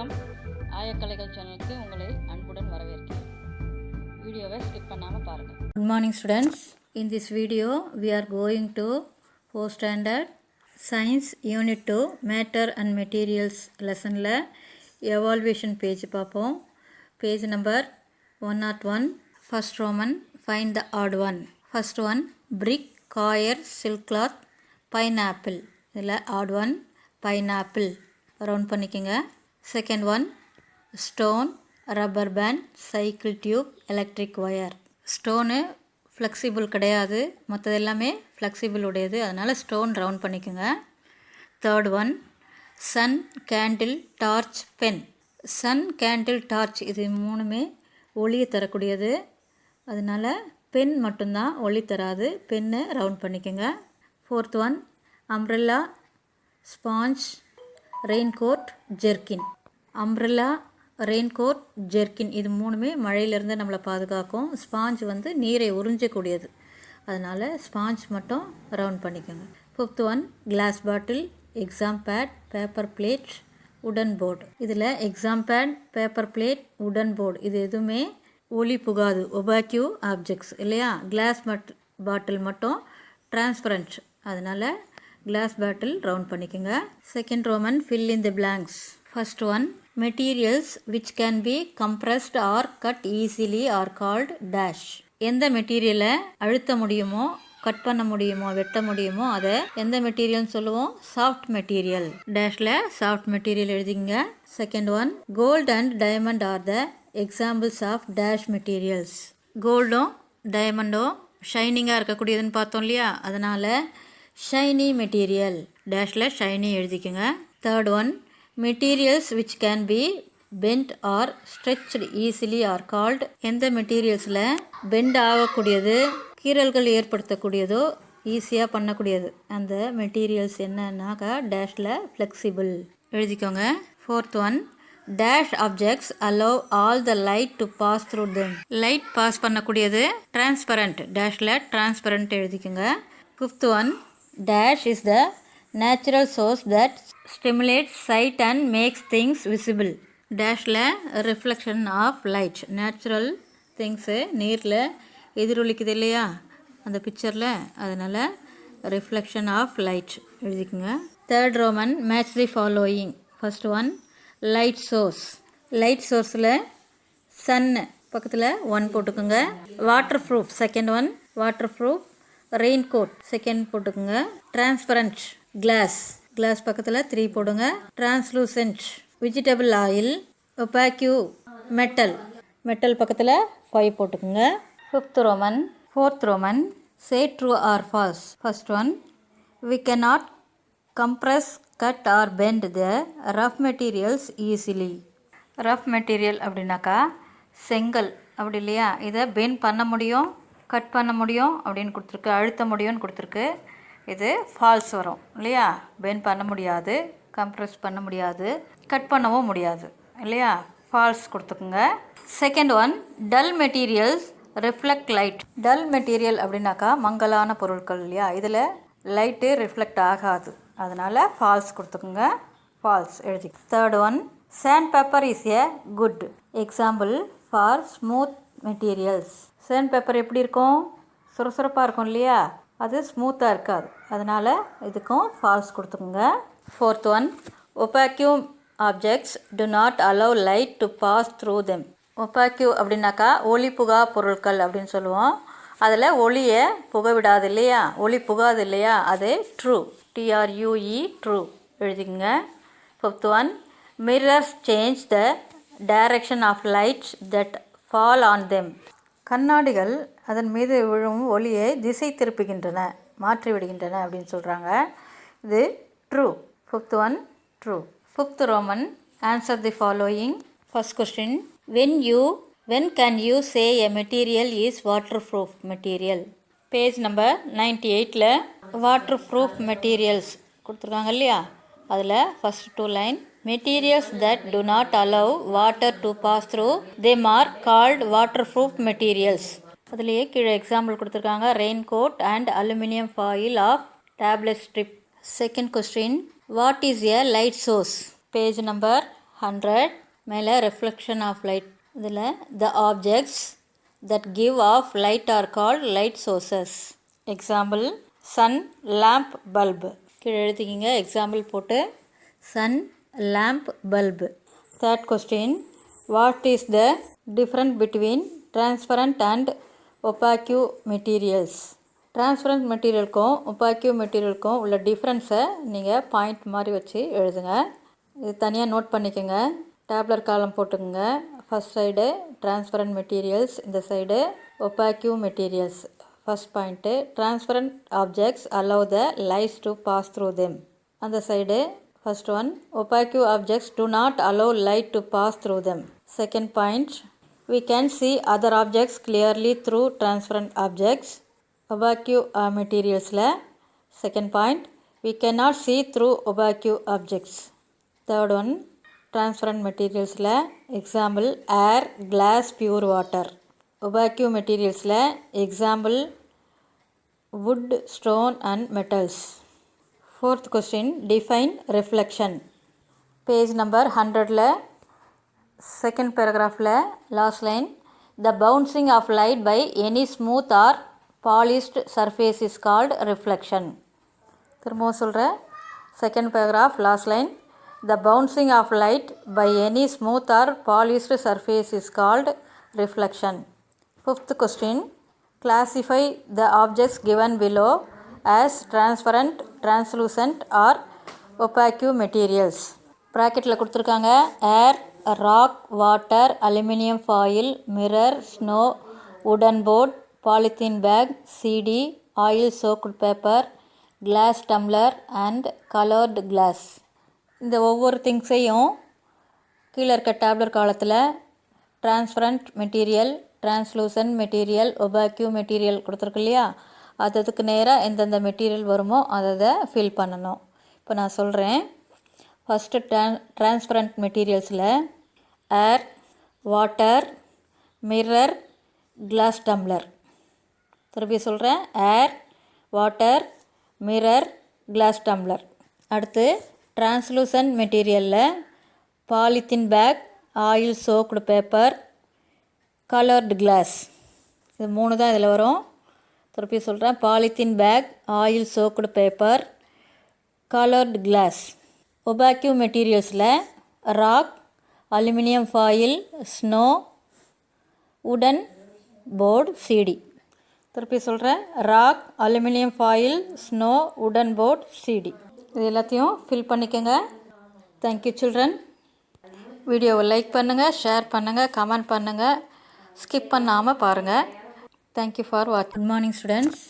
வணக்கம். ஆயக்கலைகள் சேனலுக்கு உங்களை அன்புடன் வரவேற்கிறேன். வீடியோவை ஸ்கிப் பண்ணாமல் பாருங்கள். Good morning students. In this video we are going to 4th standard Science Unit 2 Matter and Materials lessonல evaluation page பார்ப்போம். Page number 101. First Roman, find the odd one. First one, brick, coir, silk cloth, pineapple. இதில் odd one, pineapple. Round பண்ணிக்கோங்க. Second one stone, rubber band, cycle tube, electric wire. Stone flexible கிடையாது, மற்றது எல்லாமே flexible உடையது, அதனால் stone round பண்ணிக்கோங்க. Third one sun, candle, torch, pen. Sun, candle, torch இது மூணுமே ஒளியை தரக்கூடியது, அதனால் பென் மட்டும்தான் ஒளி தராது, பென்னு ரவுண்ட் பண்ணிக்கோங்க. Fourth one umbrella, sponge, raincoat, jerkin. Umbrella, raincoat, jerkin இது மூணுமே மழையிலேருந்து நம்மளை பாதுகாக்கும். ஸ்பாஞ்ச் வந்து நீரை உறிஞ்சக்கூடியது, அதனால் ஸ்பாஞ்ச் மட்டும் ரவுண்ட் பண்ணிக்கோங்க. Fifth one glass bottle, exam pad, paper plate, wooden board. இதில் exam pad, paper plate, wooden board இது எதுவுமே ஒளி புகாது, ஒபாக்யூ ஆப்ஜெக்ட்ஸ் இல்லையா. கிளாஸ் பாட்டில் மட்டும் டிரான்ஸ்பரண்ட், அதனால் கிளாஸ் பாட்டில் ரவுண்ட் பண்ணிக்கோங்க. Second Roman, fill in the blanks. First one materials which can be compressed or cut easily are called dash. எந்த மெட்டீரியலை அழுத்த முடியுமோ, கட் பண்ண முடியுமோ, வெட்ட முடியுமோ அதை எந்த மெட்டீரியல்னு சொல்லுவோம்? Soft material. டேஷில் சாஃப்ட் மெட்டீரியல் எழுதிங்க. Second one gold and diamond are the examples of dash materials. கோல்டும் டைமண்டும் ஷைனிங்காக இருக்கக்கூடியதுன்னு பார்த்தோம் இல்லையா, அதனால் ஷைனி மெட்டீரியல். டேஷில் ஷைனி எழுதிக்கோங்க. Third one materials which can be bent or stretched easily are called. எந்த மெட்டீரியல்ஸில் பெண்ட் ஆகக்கூடியது, கீறல்கள் ஏற்படுத்தக்கூடியதோ, ஈஸியாக பண்ணக்கூடியது, அந்த மெட்டீரியல்ஸ் என்னன்னாக்கா டேஷில் ஃப்ளெக்சிபிள் எழுதிக்கோங்க. Fourth one dash objects allow all the light to pass through them. Light pass பண்ணக்கூடியது டிரான்ஸ்பரண்ட், டேஷில் டிரான்ஸ்பரண்ட் எழுதிக்கோங்க. Fifth one dash is the natural source that stimulates sight and makes things visible. டேஷில் reflection of light, natural things நீரில் எதிரொலிக்குது இல்லையா அந்த பிக்சரில், அதனால் ரிஃப்ளெக்ஷன் ஆஃப் லைட் எழுதிக்கோங்க. Third roman match the following. First one light source. லைட் சோர்ஸில் சன்னு பக்கத்தில் ஒன் போட்டுக்கோங்க. Waterproof, second one waterproof. Raincoat second போட்டுக்கோங்க. டிரான்ஸ்பரண்ட் கிளாஸ், கிளாஸ் பக்கத்தில் 3 போடுங்க. Translucent vegetable oil. Opaque metal, metal பக்கத்தில் 5 போட்டுக்கோங்க. Fifth roman. Fourth roman say true or false. First one we cannot compress, cut or bend the rough materials easily. Rough material அப்படின்னாக்கா செங்கல் அப்படி இல்லையா, இதை bend பண்ண முடியும், கட் பண்ண முடியும் அப்படின்னு கொடுத்துருக்கு, அழுத்த முடியும்னு கொடுத்துருக்கு. இது ஃபால்ஸ் வரும் இல்லையா. பெண்ட் பண்ண முடியாது, கம்ப்ரெஸ் பண்ண முடியாது, கட் பண்ணவும் முடியாது இல்லையா, ஃபால்ஸ் கொடுத்துக்குங்க. Second one dull materials reflect light. Dull material அப்படின்னாக்கா மங்கலான பொருட்கள் இல்லையா, இதில் லைட்டு ரிஃப்ளெக்ட் ஆகாது, அதனால் ஃபால்ஸ் கொடுத்துக்குங்க. ஃபால்ஸ் எழுதி. Third one sandpaper is a good example for smooth materials. Sandpaper எப்படி இருக்கும்? சுரசுரப்பாக இருக்கும் இல்லையா, அது ஸ்மூத்தாக இருக்காது, அதனால் இதுக்கும் ஃபால்ஸ் கொடுத்துக்குங்க. Fourth one opaque objects do not allow light to pass through them. Opaque அப்படின்னாக்கா ஒளி புகா பொருட்கள் அப்படின்னு சொல்லுவோம், அதில் ஒளியை புக விடாது இல்லையா, ஒளி புகாது இல்லையா, அது ட்ரூ, TRUE ட்ரூ எழுதிக்கங்க. Fifth one mirrors change the direction of lights that fall on them. கண்ணாடிகள் அதன் மீது விழும் ஒளியை திசை திருப்புகின்றன, மாற்றி விடுகின்றன அப்படின்னு சொல்கிறாங்க. இது true. Fifth one true. Fifth Roman answer the following. First question when can you say a material is waterproof material? Page number 98ல் வாட்டர்ப்ரூஃப் மெட்டீரியல்ஸ் கொடுத்துருக்காங்க இல்லையா, அதில் first 2 line materials that do not allow water to pass through them are called waterproof materials. அதுலேயே கீழே example கொடுத்துருக்காங்க. Raincoat and aluminium foil of tablet strip. Second question what is a light source? Page number 100 மேலே reflection of light. இதில் the objects that give off light are called light sources. Example, sun, lamp, bulb. கீழே எழுதிக்கிங்க example போட்டு sun, lamp, bulb. Third question, what is the difference between transparent and opaque materials? Transparent மெட்டீரியலுக்கும் opaque மெட்டீரியலுக்கும் உள்ள டிஃப்ரென்ஸை நீங்கள் point மாதிரி வச்சு எழுதுங்க. இது தனியாக நோட் பண்ணிக்கோங்க. டேப்லர் காலம் போட்டுக்கோங்க. ஃபஸ்ட் சைடு டிரான்ஸ்பரண்ட் மெட்டீரியல்ஸ், இந்த side opaque materials. First point, transparent objects allow the lights to pass through them. அந்த side first one, opaque objects do not allow light to pass through them. Second point, we can see other objects clearly through transparent objects. Opaque materialsல second point, we cannot see through opaque objects. Third one, transparent materialsல example air, glass, pure water. Opaque materialsல example wood, stone and metals. Fourth question, define reflection. Page number 100ல second paragraphல last line, the bouncing of light by any smooth or polished surface is called reflection. திரும்பவும் சொல்கிறேன், second paragraph last line, the bouncing of light by any smooth or polished surface is called reflection. Fifth question, classify the objects given below as transparent, translucent or opaque materials. ப்ராக்கெட்டில் கொடுத்துருக்காங்க air, rock, water, aluminium foil, mirror, snow, wooden board, polythene bag, CD, oil soaked paper, glass tumbler and colored glass. இந்த ஒவ்வொரு திங்ஸையும் கீழே இருக்க tabular காலத்தில் transparent material, translucent material, opaque material கொடுத்துருக்கு இல்லையா, அதுக்கு நேராக எந்தெந்த மெட்டீரியல் வருமோ அதை ஃபில் பண்ணணும். இப்போ நான் சொல்கிறேன். ஃபஸ்ட்டு டிரான்ஸ்பரண்ட் மெட்டீரியல்ஸில் air, water, mirror, glass tumbler. திருப்பி சொல்கிறேன், air, water, mirror, glass tumbler. அடுத்து டிரான்ஸ்லூசன்ட் மெட்டீரியலில் polythene bag, oil soaked paper, coloured glass. இது 3 தான் இதில் வரும். திருப்பி சொல்கிறேன், polythene bag, oil soaked paper, coloured glass. Opaque மெட்டீரியல்ஸில் rock, aluminium foil, snow, wooden board, CD. திருப்பி சொல்கிறேன், rock, aluminium foil, snow, wooden board, CD. இது எல்லாத்தையும் ஃபில் பண்ணிக்கோங்க. Thank you children. வீடியோவை லைக் பண்ணுங்கள், ஷேர் பண்ணுங்கள், கமெண்ட் பண்ணுங்கள், ஸ்கிப் பண்ணாமல் பாருங்கள். தேங்க்யூ ஃபார் வாட்சிங். Good morning students.